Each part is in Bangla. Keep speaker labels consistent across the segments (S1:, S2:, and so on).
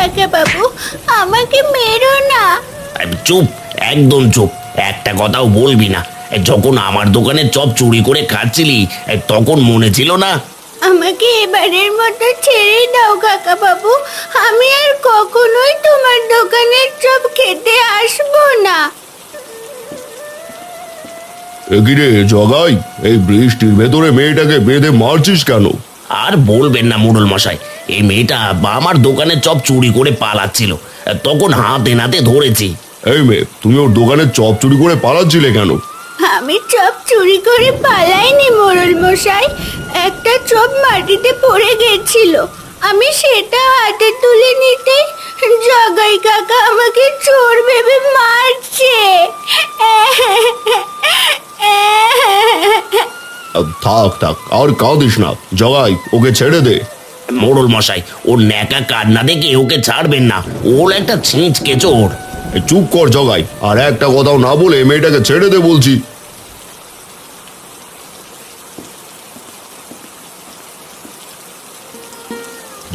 S1: কাকা বাবু, আমাকে মেরো না।
S2: চুপ, একদম চুপ, একটা কথাও বলবি না। যখন আমার দোকানে চপ চুরি করে খাচ্ছিলি তখন মনে ছিল না?
S1: আমাকে এবারের মতো ছেড়ে দাও কাকা বাবু, আমি আর কখনোই তোমার দোকানের চপ খেতে আসবো না।
S3: এগিরে জগাই, এই বৃষ্টির ভেতরে মেয়েটাকে বেঁধে মারছিস কেন?
S2: আর বলবেন না মোড়ল মশাই, এই মেয়েটা আমার দোকানে চপ চুরি করে পালাচ্ছিল, তখন হাতে নাতে ধরেছি।
S3: এই মেয়ে, তুমি ওর দোকানে চপ চুরি করে পালাচ্ছিলে কেন?
S1: আমি চপ চুরি করে পালাইনি মোড়ল মশাই, একটা চপ মাটিতে পড়ে গেছিল, আমি সেটা হাতে তুলে নিতে জগাই কাকা আমাকে চোর ভেবে মারছে।
S3: থাক থাক, আর কাঁদিস না জগাই, ওকে ছেড়ে দে।
S2: মোড়ল মশাই, ওর ন্যাকা কান্না দেখে ওকে ছাড়বেন না, ওর একটা ছিঁচকে চোর।
S3: চুপ কর জগাই, আর একটা কথাও না বলে মেয়েটাকে ছেড়ে দে বলছি।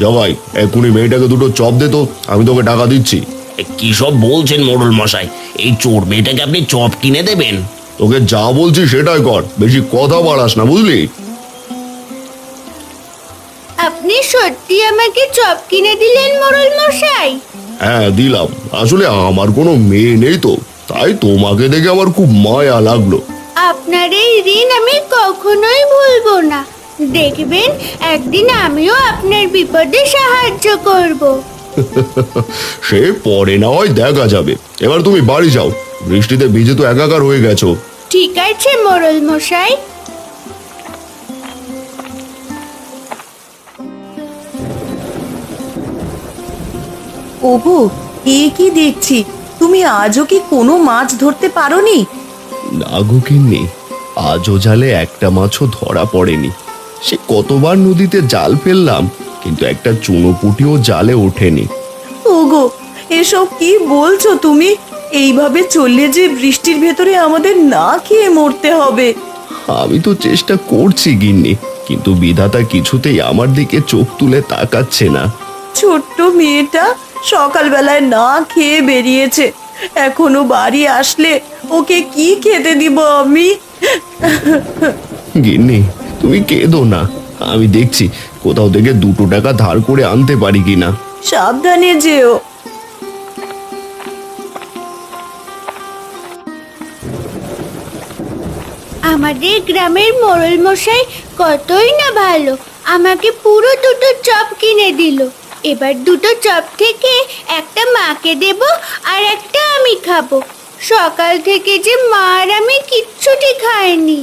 S3: জগাই, এক্ষুনি মেয়েটাকে দুটো চপ দে তো, আমি তোকে টাকা দিচ্ছি।
S2: কি সব বলছেন মোড়ল মশাই? এই চোর মেয়েটাকে আপনি চপ কিনে দেবেন?
S3: তোকে যা বলছি সেটাই কর, বেশি কথা বাড়াস না, বুঝলি?
S1: আপনি সত্যি আমাকে চপ কিনে দিলেন মোড়ল মশাই?
S3: হ্যাঁ দিলাম, আসলে আমার কোনো মেয়ে নেই তো, তাই তোমাকে দেখে আমার খুব মায়া লাগলো।
S1: আপনার এই ঋণ আমি কখনোই ভুলবো না, দেখবেন একদিন আমিও আপনার বিপদে সাহায্য করব।
S3: সে পরে না হয় দেখা যাবে, এবার তুমি বাড়ি যাও, বৃষ্টিতে ভিজে তো একাকার হয়ে গেছো।
S1: ঠিক আছে মোড়ল মশাই।
S4: ওগো, এ কি দেখছি, তুমি আজও কি কোনো মাছ ধরতে পারোনি?
S3: না গো গিন্নি, আজও জালে একটা মাছও ধরা পড়েনি। সে কতবার নদীতে জাল ফেললাম, কিন্তু একটা চুনোপুটিও জালে ওঠেনি।
S4: ওগো, এসব কি বলছো তুমি? এইভাবে চললে যে বৃষ্টির ভেতরে আমাদের না খেয়ে মরতে হবে।
S3: আমি তো চেষ্টা করছি গিন্নি, কিন্তু বিধাতা কিছুতেই আমার দিকে চোখ তুলে তাকাচ্ছে না।
S4: ছোট্ট মেয়েটা সকালবেলায় না খেয়ে বেরিয়েছে, এখনো বাড়ি আসলে ওকে কি খেতে দিব আমি?
S3: গিন্নি, তুমি কেঁদো না, আমি দেখছি কোথাও থেকে 2 টাকা ধার করে আনতে পারি কিনা।
S4: সাবধানে যেও।
S1: আমাদের গ্রামের মোড়ল মশাই কতই না ভালো, আমাকে পুরো 2টো চপ কিনে দিল। এবার 2টো চপ থেকে একটা মাকে দেব আর একটা আমি খাবো। সকাল থেকে যে মা আর আমি কিচ্ছুটি খাইনি।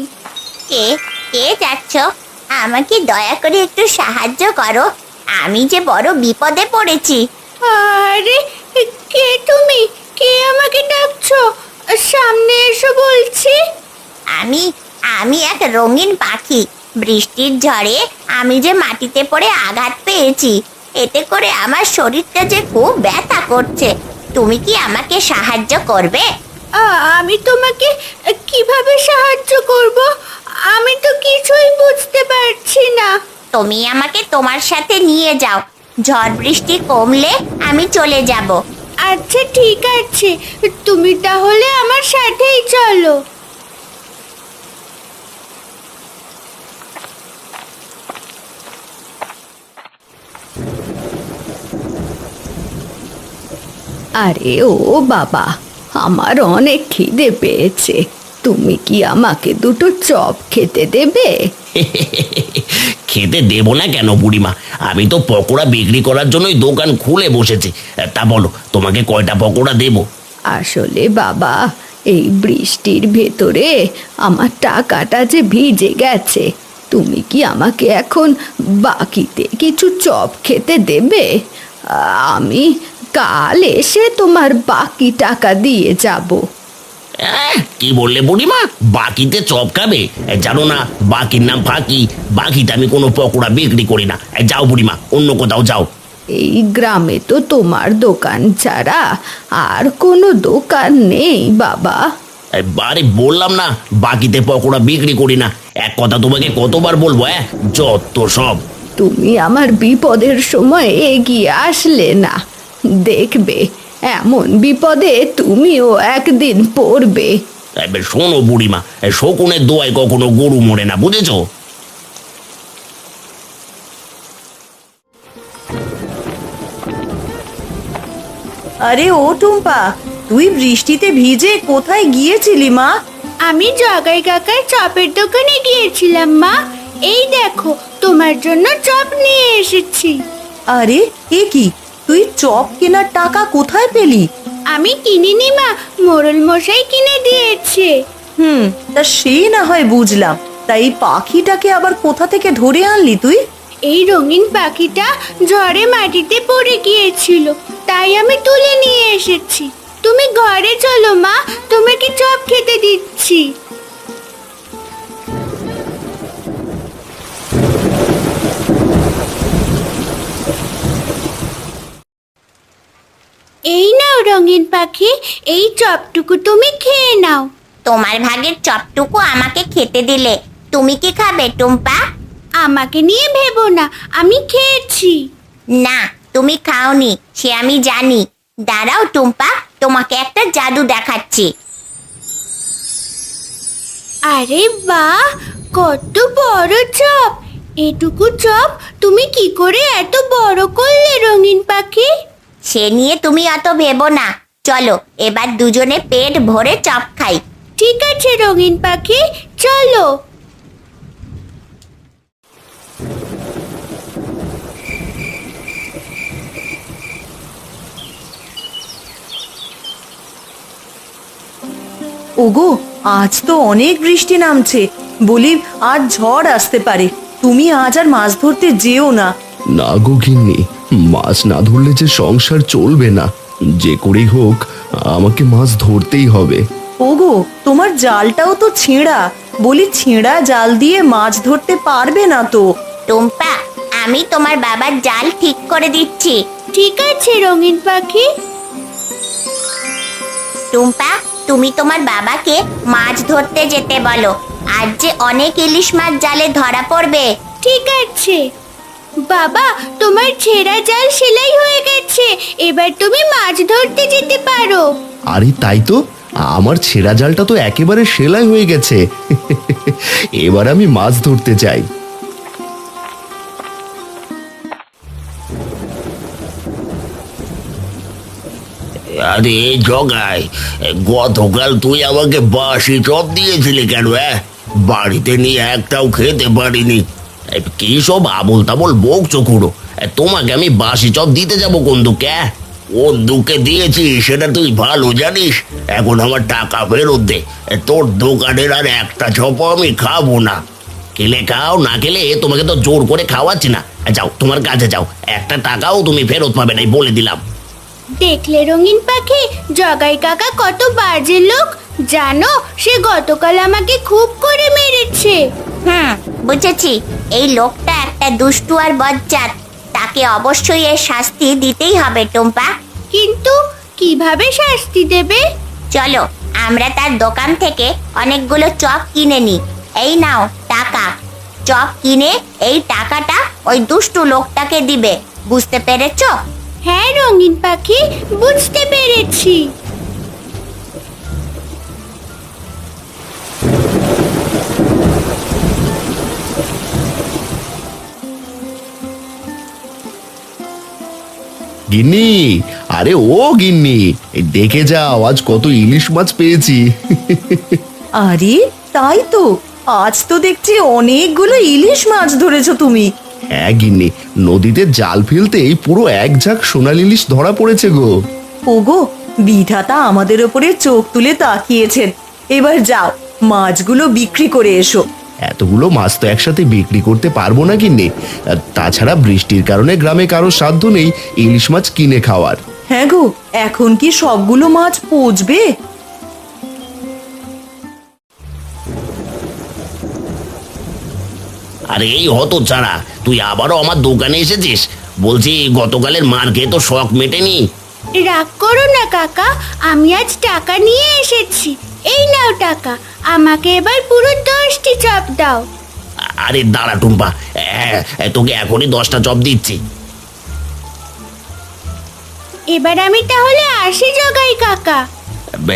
S5: কে কে যাচ্ছ? আমাকে দয়া করে একটু সাহায্য করো, আমি যে বড় বিপদে পড়েছি।
S1: আরে কে তুমি? কে আমাকে ডাকছো? সামনে এসো বলছি।
S5: আমি আমি এক রঙিন পাখি, বৃষ্টির ঝড়ে আমি যে মাটিতে পড়ে আঘাত পেয়েছি, এতে করে আমার শরীরটা যে খুব ব্যথা করছে। তুমি কি আমাকে সাহায্য করবে?
S1: আমি তোমাকে কিভাবে সাহায্য করব? আমি তো কিছুই বুঝতে পারছি না।
S5: তুমি আমাকে তোমার সাথে নিয়ে যাও, ঝড় বৃষ্টি কমলে আমি চলে যাব।
S1: আচ্ছা ঠিক আছে, তুমি তাহলে আমার সাথেই চলো।
S6: আরে ও বাবা, আমার অনেক খিদে পেয়েছে, তুমি কি আমাকে 2টো চপ খেতে দেবে?
S2: খেতে দেবো না কেন বুড়িমা, আমি তো পকোড়া বিক্রি করার জন্যই দোকান খুলে বসেছি। তা বলো, তোমাকে কয়টা পকোড়া দেবো?
S6: আসলে বাবা, এই বৃষ্টির ভেতরে আমার টাকাটা যে ভিজে গেছে, তুমি কি আমাকে এখন বাকিতে কিছু চপ খেতে দেবে? আমি কাল এসে তোমার বাকি টাকা দিয়ে যাব।
S2: কি বললে বুড়িমা? বাকিতে চপ খাবে? জানো না বাকির নাম ফাঁকি, বাকিতে আমি কোনো পকোড়া বিক্রি করি না। যাও বুড়িমা, অন্য কোথাও যাও।
S6: এই গ্রামে তো তোমার দোকান ছাড়া আর কোনো দোকান নেই বাবা।
S2: আরে বললাম না বাকিতে পকোড়া বিক্রি করি না, এক কথা তোমাকে কতবার বলবো? যত সব।
S6: তুমি আমার বিপদের সময় এগিয়ে আসলে না, দেখবে এমন বিপদে তুমিও একদিন পড়বে।
S2: এবার শোনো বুড়িমা, শকুনের দোয়ায় কখনো গরু মরে না, বুঝেছো?
S4: আরে ও টুম্পা, তুই বৃষ্টিতে ভিজে কোথায় গিয়েছিলি মা?
S1: আমি জগাই কাকার চপের দোকানে গিয়েছিলাম মা। এই দেখো তোমার জন্য চপ নিয়ে এসেছি।
S4: আরে এ কি, তুই চপ কেনার টাকা কোথায় পেলি?
S1: আমি কিনিনি মা, মোড়ল মশাই কিনে দিয়েছে।
S4: তা সে না হয় বুঝলাম, তাই এই পাখিটাকে আবার কোথা থেকে ধরে আনলি তুই?
S1: এই রঙিন পাখিটা ঝড়ে মাটিতে পড়ে গিয়েছিল, তাই আমি তুলে নিয়ে এসেছি। তুমি ঘরে চলো মা, তোমাকে চপ খেতে দিচ্ছি। এই নাও রঙিন পাখি, এই চপটুকু তুমি খেয়ে নাও।
S5: তোমার ভাগের চপটুকু আমাকে খেতে দিলে, তুমি কি খাবে টুম্পা?
S1: আমাকে নিয়ে ভেবো না, আমি খেয়েছি।
S5: না, তুমি খাওনি সে আমি জানি। দাঁড়াও টুম্পা, তোমাকে একটা জাদু দেখাচ্ছি।
S1: আরে বাহ, কত বড় চপ! এটুকু চপ তুমি কি করে এত বড় করলে রঙিন পাখি?
S5: সে নিয়ে তুমি অত ভেবো না, চলো এবার দুজনে পেট ভরে চপ খাই।
S1: ঠিক আছে রঙিন পাখি, চলো।
S4: ওগো, আজ তো অনেক বৃষ্টি নামছে, বলি আর ঝড় আসতে পারে। তুমি আজ আর মাছ ধরতে যেও না।
S3: না গো গিন্নি, মাছ না ধরলে যে সংসার চলবে না। যে করেই হোক আমাকে মাছ ধরতেই হবে।
S4: ওগো, তোমার জালটাও তো ছেঁড়া, বলি ছেঁড়া জাল দিয়ে মাছ ধরতে পারবে না তো?
S5: টুম্পা, আমি তোমার বাবার জাল ঠিক করে দিচ্ছি।
S1: ঠিক আছে রঙিন পাখি।
S5: টুম্পা, তুমি তোমার বাবাকে মাছ ধরতে যেতে বলো। আজ যে অনেক ইলিশ মাছ জালে ধরা পড়বে।
S1: ঠিক আছে বাবা, তোমার ছেঁড়া জাল সেলাই হয়ে গেছে, এবার তুমি মাছ ধরতে যেতে পারো।
S3: আরে তাই তো, আমার ছেঁড়া জালটা তো একেবারে সেলাই হয়ে গেছে। এবার আমি মাছ ধরতে চাই।
S2: আরে জগাই, গতকাল তুই আমাকে বাসি চপ দিয়েছিলি কেন? বাড়িতে নিয়ে একটাও খেতে পারিনি। কি সব আবোল তাবোল বকছো খুড়ো? তোমাকে আমি বাসি চপ দিতে যাবো কোন দুঃখে? কোন দুঃখে দিয়েছি সেটা তুই ভালো জানিস। এখন আমার টাকা ফেরত দে। তোর দোকানের আর একটা চপও আমি খাবো না। খেলে খাও, না খেলে তোমাকে তো জোর করে খাওয়াচ্ছি না। যাও তোমার কাছে যাও, একটা টাকাও তুমি ফেরত পাবে না, বলে দিলাম।
S1: দেখলে রঙিন পাখি, জগাই কাকা কত বাজে লোক জানো? সে গতকাল আমাকে খুব করে মেরেছে।
S5: বুঝেছি, এই লোকটা একটা দুষ্টু আর বজ্জাত। তাকে অবশ্যই এর শাস্তি দিতেই হবে টুম্পা।
S1: কিন্তু কিভাবে শাস্তি দেবে?
S5: চলো আমরা তার দোকান থেকে অনেকগুলো চপ কিনে নিই। এই নাও টাকা। চপ কিনে এই টাকাটা ওই দুষ্টু লোকটাকে দিবে, বুঝতে পেরেছো?
S1: হ্যাঁ রঙিন পাখি, বুঝতে পেরেছি।
S3: গিন্নি, আরে ও গিন্নি, এই দেখে যাও আজ কত ইলিশ মাছ পেয়েছি।
S4: আরে তাই তো, আজ তো দেখছি অনেকগুলো ইলিশ মাছ ধরেছো তুমি।
S3: হ্যাঁ গিন্নি, নদীতে জাল ফেলতেই পুরো এক ঝাঁক সোনালি ইলিশ ধরা পড়েছে গো।
S4: ওগো, বিধাতা আমাদের ওপরে চোখ তুলে তাকিয়েছেন। এবার যাও, মাছগুলো বিক্রি করে এসো।
S3: এতগুলো মাছ তো একসাথে বিক্রি করতে পারবো না গিন্নি। আর তাছাড়া বৃষ্টির কারণে গ্রামে কারো সাধ্য নেই ইলিশ মাছ কিনে খাওয়ার।
S4: হ্যাঁ গো, এখন কি সবগুলো মাছ পচবে?
S2: আরে এই হতচ্ছাড়া, তুই আবারও আমার দোকানে এসেছিস? বলছি গতকালের মার খেয়ে তো শখ মেটেনি।
S1: রাগ করো না কাকা, আমি আজ টাকা নিয়ে এসেছি। এই নাও টাকা, আমাকে এবার পুরো 10টি চপ দাও।
S2: আরে দাঁড়া টুম্পা, তোকে এখনই 10টা চপ দিচ্ছি।
S1: এবার আমি তাহলে আসি জগাই কাকা।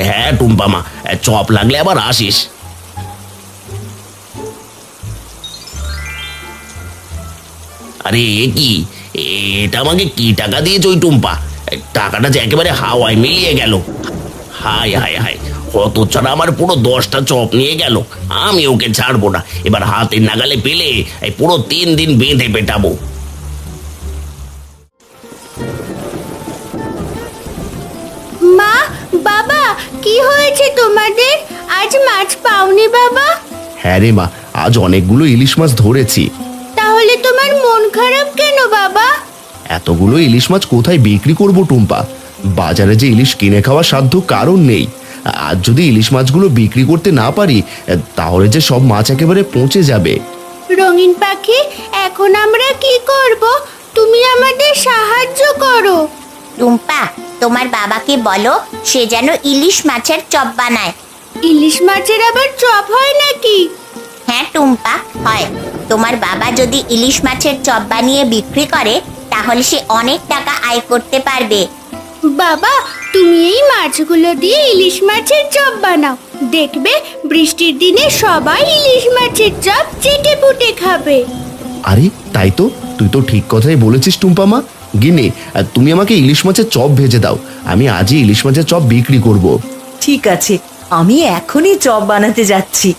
S2: হ্যাঁ টুম্পা মা, চপ লাগলে আবার আসিস। আরে এ কি, এটা আমাকে কি টাকা দিয়েছ ওই টুম্পা? টাকাটা যে একেবারে হাওয়ায় মিলিয়ে গেল। হায় হায় হায়, কত ছাড়া আমার পুরো 10টা চপ নিয়ে গেল। আমি ওকে ছাড়বো না, এবার হাতের নাগালে পেলে এই পুরো 3 দিন বেঁধে পেটাবো।
S1: মা, বাবা, কি হয়েছে তোমাদের? আজ মাছ পাওনি বাবা?
S3: হ্যাঁ রে মা, আজ অনেকগুলো ইলিশ মাছ ধরেছি।
S1: তাহলে তোমার মন খারাপ কেন বাবা?
S3: এতগুলো ইলিশ মাছ কোথায় বিক্রি করব টুম্পা? বাজারে যে ইলিশ কিনে খাওয়ার সাধ্য কারণ নেই। আজ যদি ইলিশ মাছগুলো বিক্রি করতে না পারি, তাহলে যে সব মাছ একেবারে পচে যাবে।
S1: রঙিন পাখি, এখন আমরা কি করব? তুমি আমাদের সাহায্য করো।
S5: টুম্পা, তোমার বাবাকে বলো সে যেন ইলিশ মাছের চপ বানায়।
S1: ইলিশ মাছের আবার চপ হয় নাকি?
S5: হ্যাঁ টুম্পা, হয়। তোমার বাবা যদি ইলিশ মাছের চপ বানিয়ে বিক্রি করে তাহলে সে অনেক টাকা আয় করতে পারবে।
S1: বাবা, তুমি এই মাছগুলো দিয়ে ইলিশ মাছের চপ বানাও, দেখবে বৃষ্টির দিনে সবাই ইলিশ মাছের চপ চেটে পুটে খাবে।
S3: আরে তাই তো, তুই তো ঠিক কথাই বলেছিস টুম্পা মা। গিন্নি, তুমি আমাকে ইলিশ মাছের চপ ভেজে দাও, আমি আজই ইলিশ মাছের চপ বিক্রি করব।
S4: ঠিক আছে, আমি এখনই চপ বানাতে যাচ্ছি।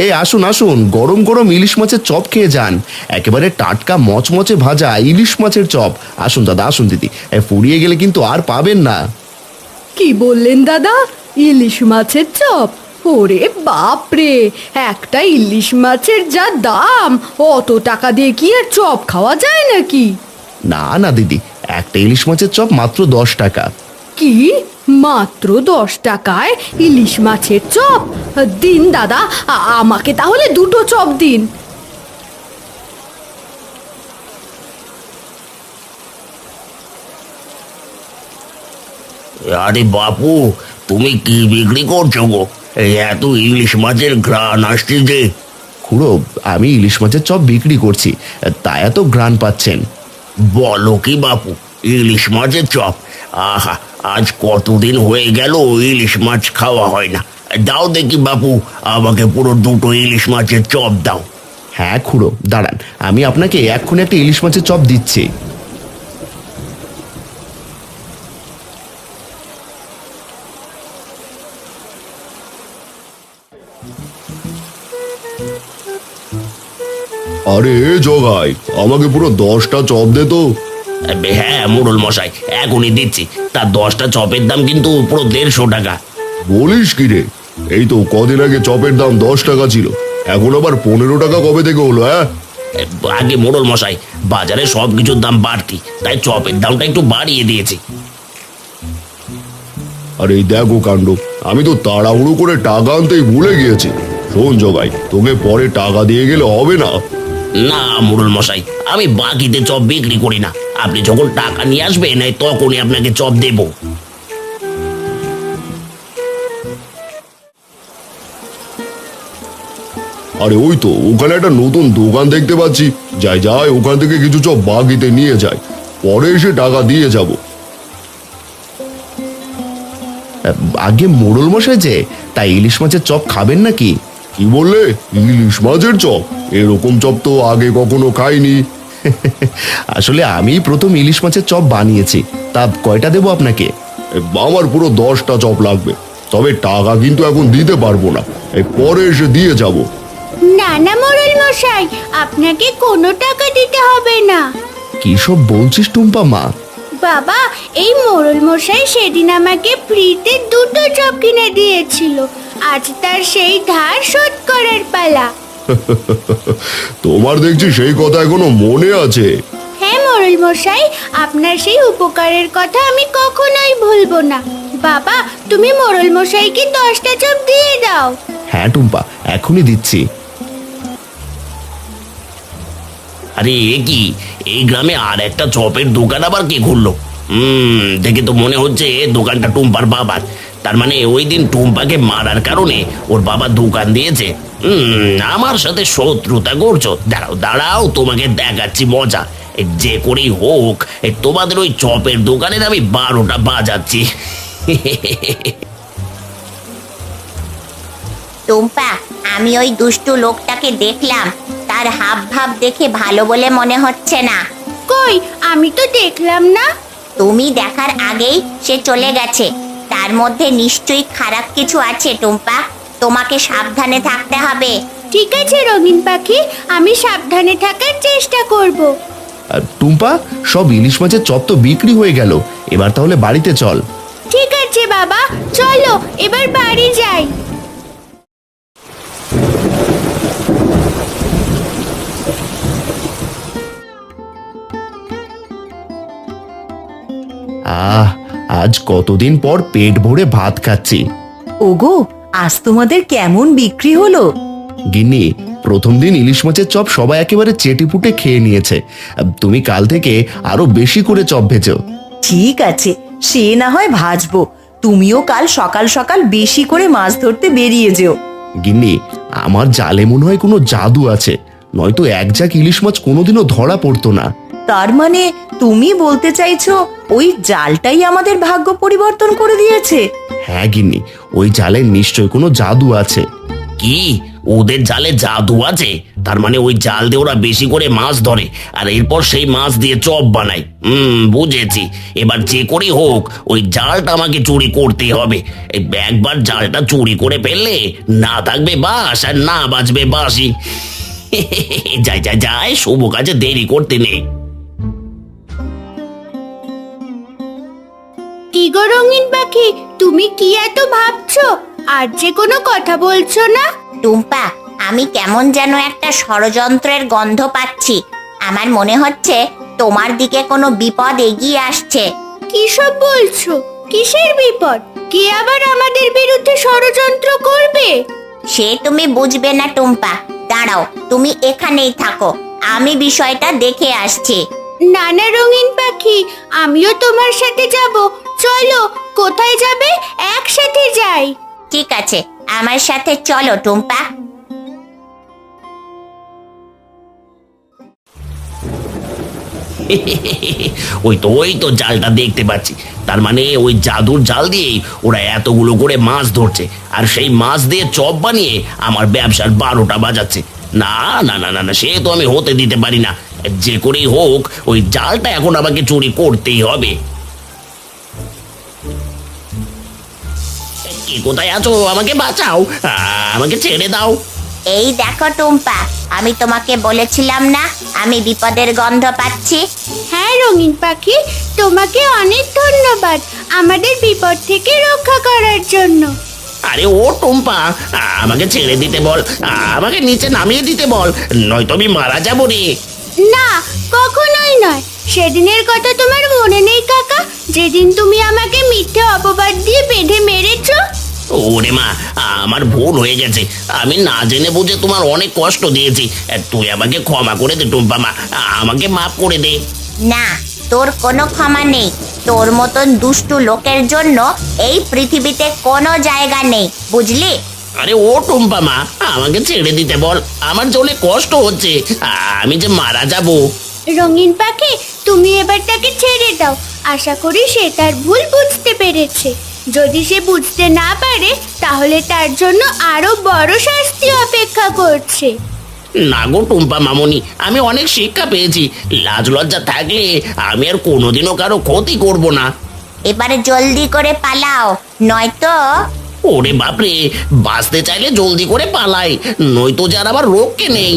S3: এই আসুন আসুন, গরম গরম ইলিশ মাছের চপ খেয়ে যান। একেবারে টাটকা মচমচে ভাজা ইলিশ মাছের চপ। আসুন দাদা, আসুন দিদি, ফুরিয়ে গেলে কিন্তু আর পাবেন না।
S6: কি বললেন দাদা? ইলিশ মাছের চপ? ওরে বাপরে, একটা ইলিশ মাছের যা দাম, অত টাকা দিয়ে কি আর চপ খাওয়া যায় নাকি?
S3: না না দিদি, একটা ইলিশ মাছের চপ মাত্র 10 টাকা।
S6: কি, মাত্র 10 টাকায় ইলিশ মাছের চপ? দিন দাদা, আমাকে তাহলে 2টো চপ দিন।
S2: আরে বাপু, তুমি কি বিক্রি করছো গো? এই এত ইলিশ মাছের ঘ্রাণ আসছে যে।
S3: খুড়ো, আমি ইলিশ মাছের চপ বিক্রি করছি, তা এত ঘ্রাণ পাচ্ছেন।
S2: বলো কি বাপু, ইলিশ মাছের চপ? আহা, আজ কতদিন হয়ে গেল ইলিশ মাছ খাওয়া হয় না। দাও দেখি বাপু, আমাকে পুরো 2টো ইলিশ মাছের চপ দাও।
S3: হ্যাঁ খুড়ো, দাঁড়ান, আমি আপনাকে এক্ষুনি একটা ইলিশ মাছের চপ দিচ্ছি। আরে জগাই, আমাকে পুরো 10টা চপ দে তো।
S2: হ্যাঁ মোড়ল মশাই, এখনই দিচ্ছি। তার 10টা চপের দাম কিন্তু পুরো 150 টাকা।
S3: বলিস কি রে, এই তো কদিন আগে চপের দাম 10 টাকা ছিল, এখন আবার 15 টাকা কবে থেকে হলো? হ্যাঁ
S2: আগে মোড়ল মশাই, বাজারে সব কিছুর দাম বাড়তি, তাই চপের দামটা একটু বাড়িয়ে দিয়েছি।
S3: আরে এই দেখো কাণ্ড, আমি তো তাড়াহুড়ো করে টাকা আনতেই ভুলে গিয়েছি। শোন জগাই, তোকে পরে টাকা দিয়ে গেলে হবে না।
S2: না মোড়ল মশাই, আমি বাকিতে চপ বিক্রি করি না। আপনি যখন টাকা নিয়ে আসবেন তখনই আপনাকে চপ দেব।
S3: আরে ওই তো ওখানে একটা নতুন দোকান দেখতে পাচ্ছি, যাই যাই ওখান থেকে কিছু চপ বাকিতে নিয়ে যাই, পরে এসে টাকা দিয়ে যাব। আগে মোড়ল মশাই যে, তাই ইলিশ মাছের চপ খাবেন নাকি? কি বললে, ইলিশ মাছের চপ? এরকম চপ তো আগে কখনো খাইনি। আসলে আমি প্রথম ইলিশ মাছের চপ বানিয়েছি, তা কয়টা দেবো আপনাকে? আমার পুরো 10টা চপ লাগবে, তবে টাকা কিন্তু এখন দিতে পারবো না, পরে এসে দিয়ে যাব।
S1: না না মোড়ল মশাই, আপনাকে কোনো টাকা দিতে হবে না।
S3: কি সব বলছিস টুম্পা মা?
S1: বাবা, এই মোড়ল মশাই সেদিন আমাকে ফ্রিতে 2টো চপ কিনে দিয়েছিল, আজ তার সেই ধার শোধ করার পালা।
S3: তোমার দেখছি সেই কথা এখনো মনে আছে।
S1: হ্যাঁ মোড়ল মশাই, আপনার সেই উপকারের কথা আমি কখনোই ভুলবো না। বাবা, তুমি মোড়ল মশাইকে 10টা চপ দিয়ে দাও।
S3: হ্যাঁ টুম্পা, এখনই দিচ্ছি।
S2: আরে এ কি, এই গ্রামে আর একটা চপের দোকান আবার কে খুললো? দেখে তো মনে হচ্ছে দোকানটা টুম্পার বাবার। তার মানে ওই দিন টুম্পাকে মারার কারণে ওর বাবা দোকান দিয়েছে। আমার সাথে শত্রুতা করছো? দাঁড়াও দাঁড়াও, তোমাকে দেখাচ্ছি মজা। যে করেই হোক তোমাদের ওই চপের দোকানের আমি 12টা বাজাচ্ছি।
S5: টুম্পা, আমি ওই দুষ্টু লোকটাকে দেখলাম, তার হাব ভাব দেখে ভালো বলে মনে হচ্ছে না।
S1: কই, আমি তো দেখলাম না।
S5: তুমি দেখার আগেই সে চলে গেছে, তার মধ্যে নিশ্চয়ই খারাপ কিছু আছে টুম্পা, তোমাকে সাবধানে থাকতে হবে।
S1: ঠিক আছে রঙিন পাখি, আমি সাবধানে থাকার চেষ্টা করব।
S3: আর টুম্পা, সব ইলিশ মাছের চপ তো বিক্রি হয়ে গেল, এবার তাহলে বাড়িতে চল।
S1: ঠিক আছে বাবা, চলো এবার বাড়ি যাই।
S3: আজ কতদিন পর পেট ভরে ভাত খাচ্ছি।
S4: ওগো, আজ তোমাদের কেমন বিক্রি হলো?
S3: গিন্নি, প্রথম দিন ইলিশ মাছের চপ সবাই একেবারে চেটেপুটে খেয়ে নিয়েছে। তুমি কাল থেকে আরো বেশি করে চপ ভেজো।
S4: ঠিক আছে, সে না হয় ভাজবো, তুমিও কাল সকাল সকাল বেশি করে মাছ ধরতে বেরিয়ে যেও।
S3: গিন্নি, আমার জালে মনে হয় কোনো জাদু আছে, নয়তো এক ঝাঁক ইলিশ মাছ কোনোদিনও ধরা পড়তো না।
S4: তার মানে তুমি বলতে চাইছো ওই জালটাই আমাদের ভাগ্য পরিবর্তন করে দিয়েছে?
S3: হ্যাঁ গিন্নি, ওই জালে নিশ্চয় কোনো জাদু আছে।
S2: কি, ওদের জালে জাদু আছে? তার মানে ওই জাল দিয়ে ওরা বেশি করে মাছ ধরে আর এরপর সেই মাছ দিয়ে চপ বানায়। বুঝেছি। এবার যে করে হোক ওই জালটা আমাকে চুরি করতে হবে। এই একবার জালটা চুরি করে ফেললে না থাকবে বাস আর না বাজবে বাসি। যাই যাই যাই, শুভ কাজে দেরি করতে নেই।
S1: কি গো রঙিন পাখি, তুমি কি এত ভাবছো? আর যে কোনো কথা বলছো না?
S5: টুম্পা, আমি কেমন যেন একটা ষড়যন্ত্রের গন্ধ পাচ্ছি। আমার মনে হচ্ছে তোমার দিকে কোনো বিপদ এগিয়ে আসছে।
S1: কি সব বলছো? কিসের বিপদ? কে আবার আমাদের বিরুদ্ধে ষড়যন্ত্র করবে?
S5: সে তুমি বুঝবে না টুম্পা, দাঁড়াও, তুমি এখানেই থাকো, আমি বিষয়টা দেখে আসছি।
S1: নানা রঙিন পাখি, আমিও তোমার সাথে যাব। চলো, কোথায় যাবে? একসাথে যাই।
S5: ঠিক আছে, আমার সাথে চলো টুম্পা।
S2: ওই তো জালটা দেখতে পাচ্ছি। তার মানে ওই জাদুর জাল দিয়েই ওরা এতগুলো করে মাছ ধরছে আর সেই মাছ দিয়ে চপ বানিয়ে আমার ব্যবসার 12টা বাজাচ্ছে। না না না না না, সে তো আমি হতে দিতে পারি না। যে করেই হোক ওই জালটা এখন আমাকে চুরি করতেই হবে। কে কোথায় আছো? আমাকে বাঁচাও, আমাকে ছেড়ে দাও।
S5: এই দেখো টুম্পা, আমি তোমাকে বলেছিলাম না আমি বিপদের গন্ধ পাচ্ছি।
S1: হ্যাঁ রঙিন পাখি, তোমাকে অনেক ধন্যবাদ আমাদের বিপদ থেকে রক্ষা করার জন্য।
S2: আরে ও টুম্পা, আমাকে ছেড়ে দিতে বল, আমাকে নিচে নামিয়ে দিতে বল, নয়তো আমি মারা যাবো রে।
S1: না, কখনোই নয়। সেদিনের কথা তোমার মনে নেই কাকা, যেদিন তুমি আমাকে মিথ্যে অপবাদ দিয়ে বেঁধে মেরেছো?
S2: ওরে মা, আমার ভুল হয়ে গেছে। আমি না জেনে বুঝে তোমার অনেক কষ্ট দিয়েছি। তুই আমাকে ক্ষমা করে দে টুম্পা মা, আমাকে মাফ করে দে।
S5: না, তোর কোনো ক্ষমা নেই। তোর মতন দুষ্টু লোকের জন্য এই পৃথিবীতে কোনো জায়গা নেই, বুঝলি?
S2: আরে ও টুম্পা মা, আমাকে ছেড়ে দিতে বল, আমার যে অনেক কষ্ট হচ্ছে, আমি যে মারা যাব।
S1: রঙিন পাখি, তুমি এবার তাকে ছেড়ে দাও। আশা করি সে তার ভুল বুঝতে পেরেছে। যদি সে বুঝতে না পারে তাহলে তার জন্য আরো বড় শাস্তি অপেক্ষা করছে।
S2: না গো টুম্পা মামনি, আমি অনেক শিক্ষা পেয়েছি। লাজ লজ্জা থাকলে আমি আর কোনোদিনও কারো ক্ষতি করব না।
S5: এবারে জলদি করে পালাও, নয়তো
S2: ওরে বাপরে, বাঁচতে চাইলে জলদি করে পালাই, নয়তো যার আবার রক্ষে নেই।